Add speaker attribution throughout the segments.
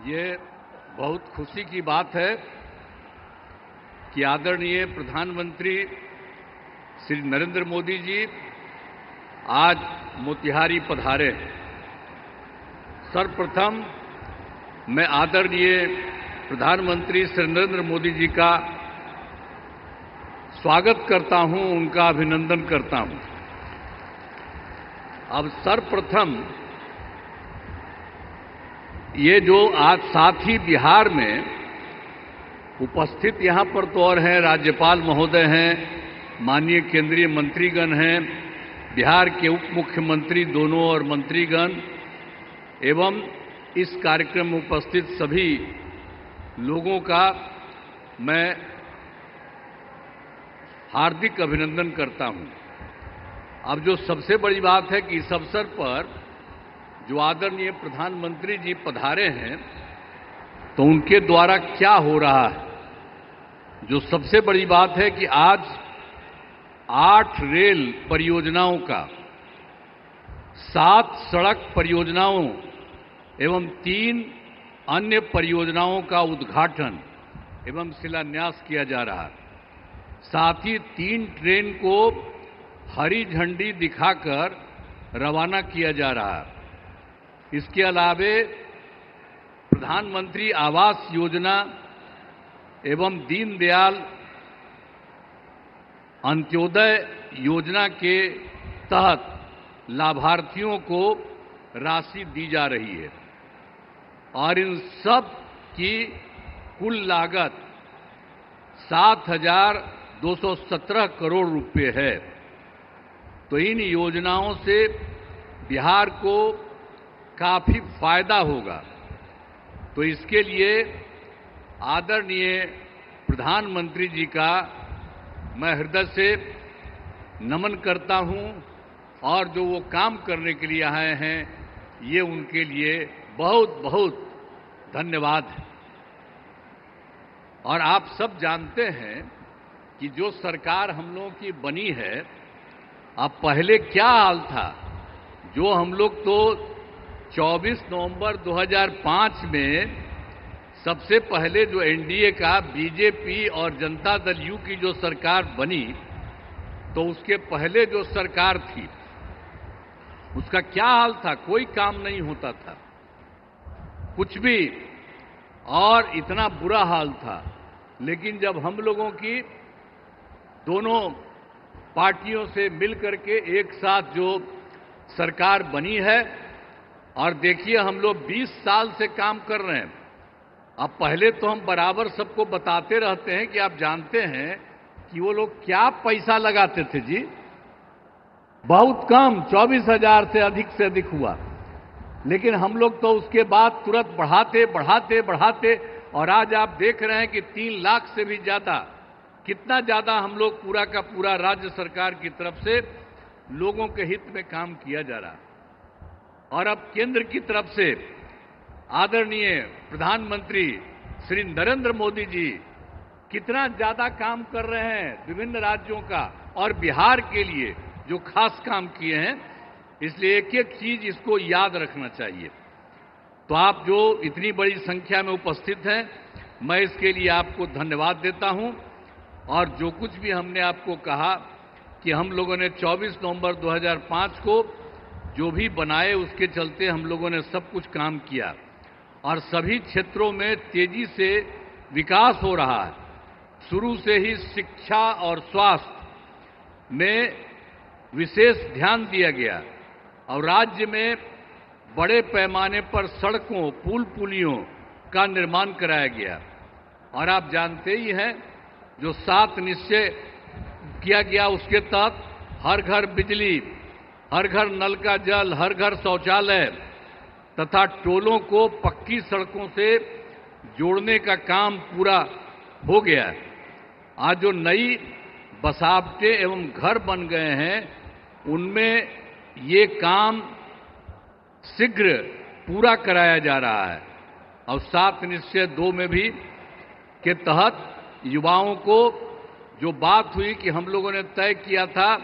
Speaker 1: ये बहुत खुशी की बात है कि आदरणीय प्रधानमंत्री श्री नरेंद्र मोदी जी आज मोतिहारी पधारे। सर्वप्रथम मैं आदरणीय प्रधानमंत्री श्री नरेंद्र मोदी जी का स्वागत करता हूं, उनका अभिनंदन करता हूं। अब सर्वप्रथम ये जो आज साथी बिहार में उपस्थित यहां पर तो और हैं, राज्यपाल महोदय हैं, माननीय केंद्रीय मंत्रीगण हैं, बिहार के उप मुख्यमंत्री दोनों और मंत्रीगण एवं इस कार्यक्रम में उपस्थित सभी लोगों का मैं हार्दिक अभिनंदन करता हूं। अब जो सबसे बड़ी बात है कि इस अवसर पर जो आदरणीय प्रधानमंत्री जी पधारे हैं तो उनके द्वारा क्या हो रहा है। जो सबसे बड़ी बात है कि आज 8 रेल परियोजनाओं का, 7 सड़क परियोजनाओं एवं 3 अन्य परियोजनाओं का उद्घाटन एवं शिलान्यास किया जा रहा है। साथ ही 3 ट्रेन को हरी झंडी दिखाकर रवाना किया जा रहा है। इसके अलावे प्रधानमंत्री आवास योजना एवं दीनदयाल अंत्योदय योजना के तहत लाभार्थियों को राशि दी जा रही है और इन सब की कुल लागत 7,217 करोड़ रुपए है। तो इन योजनाओं से बिहार को काफी फायदा होगा। तो इसके लिए आदरणीय प्रधानमंत्री जी का मैं हृदय से नमन करता हूं और जो वो काम करने के लिए आए हैं ये उनके लिए बहुत बहुत धन्यवाद है। और आप सब जानते हैं कि जो सरकार हम लोगों की बनी है, अब पहले क्या हाल था। जो हम लोग तो 24 नवंबर 2005 में सबसे पहले जो एनडीए का बीजेपी और जनता दल यू की जो सरकार बनी, तो उसके पहले जो सरकार थी उसका क्या हाल था। कोई काम नहीं होता था, कुछ भी, और इतना बुरा हाल था। लेकिन जब हम लोगों की दोनों पार्टियों से मिलकर के एक साथ जो सरकार बनी है, और देखिए हम लोग 20 साल से काम कर रहे हैं। अब पहले तो हम बराबर सबको बताते रहते हैं कि आप जानते हैं कि वो लोग क्या पैसा लगाते थे जी, बहुत कम, 24,000 से अधिक हुआ। लेकिन हम लोग तो उसके बाद तुरंत बढ़ाते और आज आप देख रहे हैं कि 3 लाख से भी ज्यादा, कितना ज्यादा हम लोग पूरा का पूरा राज्य सरकार की तरफ से लोगों के हित में काम किया जा रहा है। और अब केंद्र की तरफ से आदरणीय प्रधानमंत्री श्री नरेंद्र मोदी जी कितना ज्यादा काम कर रहे हैं विभिन्न राज्यों का और बिहार के लिए जो खास काम किए हैं। इसलिए एक एक चीज इसको याद रखना चाहिए। तो आप जो इतनी बड़ी संख्या में उपस्थित हैं, मैं इसके लिए आपको धन्यवाद देता हूं। और जो कुछ भी हमने आपको कहा कि हम लोगों ने 24 नवंबर 2005 को जो भी बनाए, उसके चलते हम लोगों ने सब कुछ काम किया और सभी क्षेत्रों में तेजी से विकास हो रहा है। शुरू से ही शिक्षा और स्वास्थ्य में विशेष ध्यान दिया गया और राज्य में बड़े पैमाने पर सड़कों, पुल पुलियों का निर्माण कराया गया। और आप जानते ही हैं जो 7 निश्चय किया गया, उसके तहत हर घर बिजली, हर घर नल का जल, हर घर शौचालय तथा टोलों को पक्की सड़कों से जोड़ने का काम पूरा हो गया है। आज जो नई बसावटें एवं घर बन गए हैं, उनमें ये काम शीघ्र पूरा कराया जा रहा है। और 7 निश्चय 2 में भी के तहत युवाओं को जो बात हुई कि हम लोगों ने तय किया था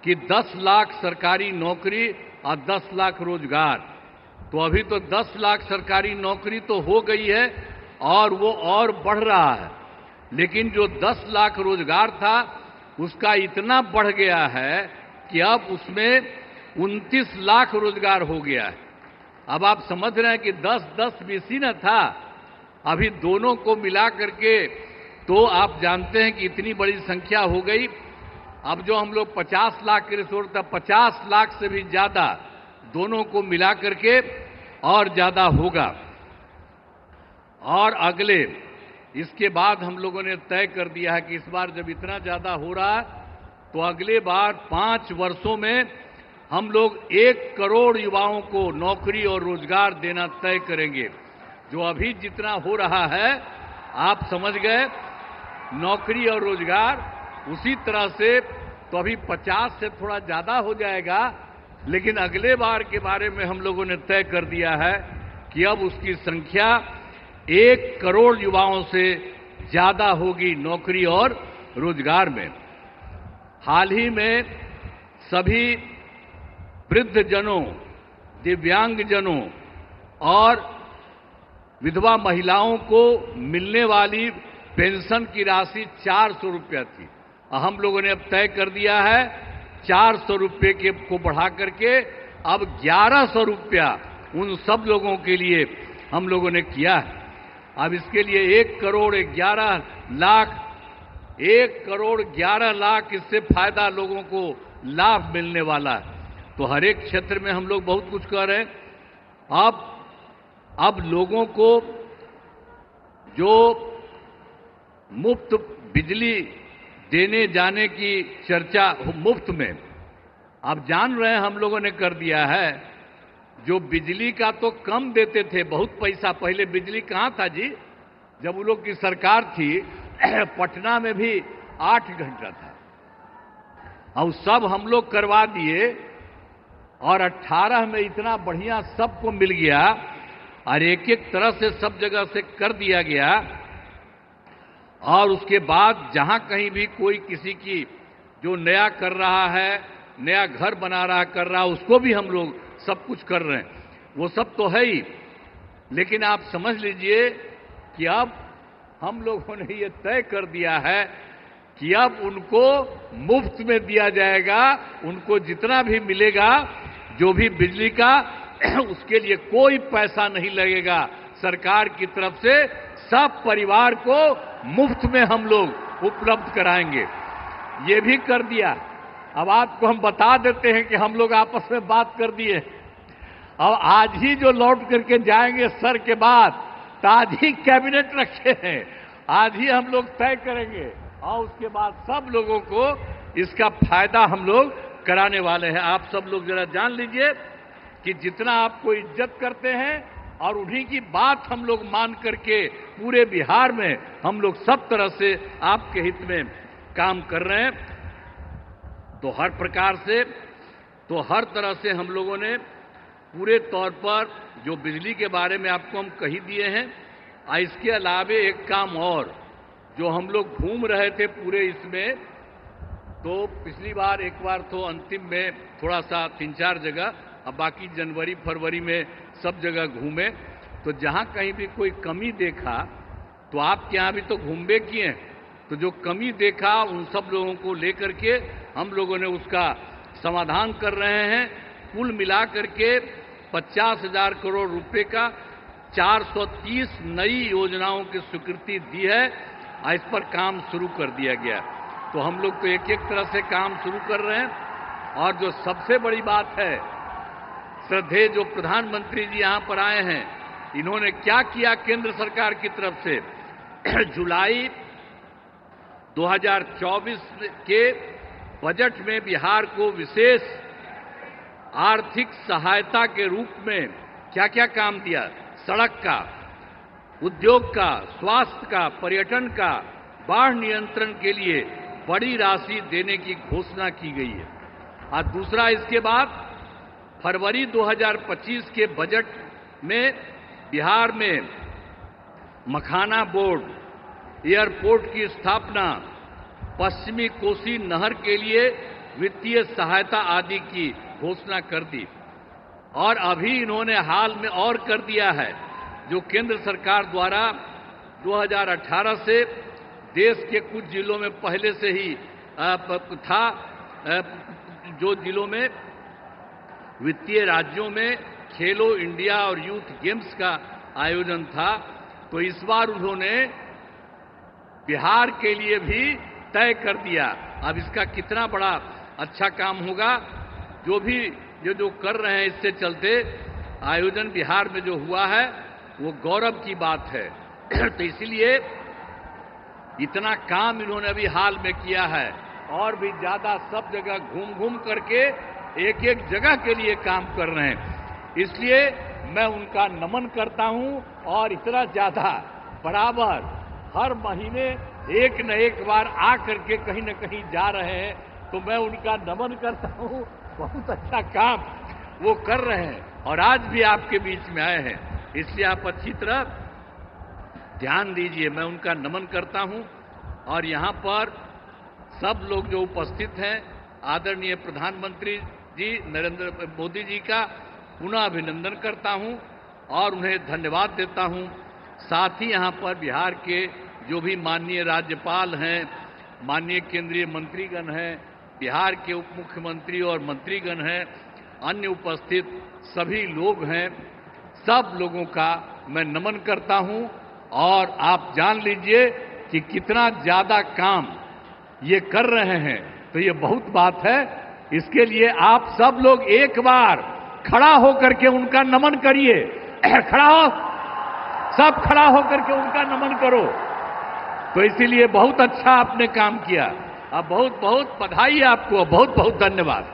Speaker 1: कि 10 लाख सरकारी नौकरी और 10 लाख रोजगार, तो अभी तो 10 लाख सरकारी नौकरी तो हो गई है और वो और बढ़ रहा है, लेकिन जो 10 लाख रोजगार था उसका इतना बढ़ गया है कि अब उसमें 29 लाख रोजगार हो गया है। अब आप समझ रहे हैं कि 10-10 बीसी न था, अभी दोनों को मिला करके तो आप जानते हैं कि इतनी बड़ी संख्या हो गई। अब जो हम लोग 50 लाख के लिए सोच रहे थे, 50 लाख से भी ज्यादा दोनों को मिला करके और ज्यादा होगा। और अगले इसके बाद हम लोगों ने तय कर दिया है कि इस बार जब इतना ज्यादा हो रहा है तो अगले बार 5 वर्षों में हम लोग 1 करोड़ युवाओं को नौकरी और रोजगार देना तय करेंगे। जो अभी जितना हो रहा है आप समझ गए, नौकरी और रोजगार उसी तरह से तो अभी 50 से थोड़ा ज्यादा हो जाएगा, लेकिन अगले बार के बारे में हम लोगों ने तय कर दिया है कि अब उसकी संख्या 1 करोड़ युवाओं से ज्यादा होगी नौकरी और रोजगार में। हाल ही में सभी वृद्धजनों, दिव्यांगजनों और विधवा महिलाओं को मिलने वाली पेंशन की राशि 400 रुपया थी। हम लोगों ने अब तय कर दिया है 400 रुपये के को बढ़ा करके अब 1100 रुपया उन सब लोगों के लिए हम लोगों ने किया है। अब इसके लिए 1 करोड़ 11 लाख इससे फायदा लोगों को लाभ मिलने वाला है। तो हर एक क्षेत्र में हम लोग बहुत कुछ कर रहे हैं। अब लोगों को जो मुफ्त बिजली देने जाने की चर्चा मुफ्त में, आप जान रहे हैं हम लोगों ने कर दिया है। जो बिजली का तो कम देते थे, बहुत पैसा, पहले बिजली कहां था जी, जब वो लोग की सरकार थी पटना में भी 8 घंटा था, और सब हम लोग करवा दिए और 18 में इतना बढ़िया सबको मिल गया और एक एक तरह से सब जगह से कर दिया गया। और उसके बाद जहां कहीं भी कोई किसी की जो नया कर रहा है, नया घर बना रहा कर रहा, उसको भी हम लोग सब कुछ कर रहे हैं। वो सब तो है ही, लेकिन आप समझ लीजिए कि अब हम लोगों ने ये तय कर दिया है कि अब उनको मुफ्त में दिया जाएगा। उनको जितना भी मिलेगा, जो भी बिजली का, उसके लिए कोई पैसा नहीं लगेगा सरकार की तरफ से। सब परिवार को मुफ्त में हम लोग उपलब्ध कराएंगे। ये भी कर दिया। अब आपको हम बता देते हैं कि हम लोग आपस में बात कर दिए। अब आज ही जो लौट करके जाएंगे सर के बाद, तो आज ही कैबिनेट रखे हैं, आज ही हम लोग तय करेंगे और उसके बाद सब लोगों को इसका फायदा हम लोग कराने वाले हैं। आप सब लोग जरा जान लीजिए कि जितना आपको इज्जत करते हैं और उन्हीं की बात हम लोग मान करके पूरे बिहार में हम लोग सब तरह से आपके हित में काम कर रहे हैं। तो हर प्रकार से, तो हर तरह से हम लोगों ने पूरे तौर पर जो बिजली के बारे में आपको हम कही दिए हैं। इसके अलावे एक काम और, जो हम लोग घूम रहे थे पूरे इसमें, तो पिछली बार एक बार तो अंतिम में थोड़ा सा 3-4 जगह, अब बाकी जनवरी फरवरी में सब जगह घूमे। तो जहां कहीं भी कोई कमी देखा, तो आपके यहां भी तो घूमे किए, तो जो कमी देखा उन सब लोगों को लेकर के हम लोगों ने उसका समाधान कर रहे हैं। कुल मिलाकर के 50,000 करोड़ रुपए का 430 नई योजनाओं की स्वीकृति दी है और इस पर काम शुरू कर दिया गया। तो हम लोग तो एक एक तरह से काम शुरू कर रहे हैं। और जो सबसे बड़ी बात है, श्रद्धेय जो प्रधानमंत्री जी यहां पर आए हैं, इन्होंने क्या किया केंद्र सरकार की तरफ से। जुलाई 2024 के बजट में बिहार को विशेष आर्थिक सहायता के रूप में क्या क्या काम दिया, सड़क का, उद्योग का, स्वास्थ्य का, पर्यटन का, बाढ़ नियंत्रण के लिए बड़ी राशि देने की घोषणा की गई है। और दूसरा, इसके बाद फरवरी 2025 के बजट में बिहार में मखाना बोर्ड, एयरपोर्ट की स्थापना, पश्चिमी कोसी नहर के लिए वित्तीय सहायता आदि की घोषणा कर दी। और अभी इन्होंने हाल में और कर दिया है, जो केंद्र सरकार द्वारा 2018 से देश के कुछ जिलों में पहले से ही था, जो जिलों में वित्तीय राज्यों में खेलो इंडिया और यूथ गेम्स का आयोजन था, तो इस बार उन्होंने बिहार के लिए भी तय कर दिया। अब इसका कितना बड़ा अच्छा काम होगा, जो कर रहे हैं, इससे चलते आयोजन बिहार में जो हुआ है वो गौरव की बात है। तो इसीलिए इतना काम इन्होंने अभी हाल में किया है, और भी ज्यादा सब जगह घूम घूम करके एक एक जगह के लिए काम कर रहे हैं। इसलिए मैं उनका नमन करता हूं, और इतना ज्यादा बराबर हर महीने एक न एक बार आ करके कहीं न कहीं जा रहे हैं, तो मैं उनका नमन करता हूं। बहुत अच्छा काम वो कर रहे हैं, और आज भी आपके बीच में आए हैं, इसलिए आप अच्छी तरह ध्यान दीजिए। मैं उनका नमन करता हूं, और यहां पर सब लोग जो उपस्थित हैं, आदरणीय प्रधानमंत्री जी नरेंद्र मोदी जी का पुनः अभिनंदन करता हूं और उन्हें धन्यवाद देता हूं। साथ ही यहां पर बिहार के जो भी माननीय राज्यपाल हैं, माननीय केंद्रीय मंत्रीगण हैं, बिहार के उप मुख्यमंत्री और मंत्रीगण हैं, अन्य उपस्थित सभी लोग हैं, सब लोगों का मैं नमन करता हूं। और आप जान लीजिए कि कितना ज्यादा काम ये कर रहे हैं, तो ये बहुत बात है। इसके लिए आप सब लोग एक बार खड़ा होकर के उनका नमन करिए। खड़ा हो, सब खड़ा होकर के उनका नमन करो। तो इसीलिए बहुत अच्छा आपने काम किया। अब बहुत बहुत बधाई आपको, बहुत बहुत धन्यवाद।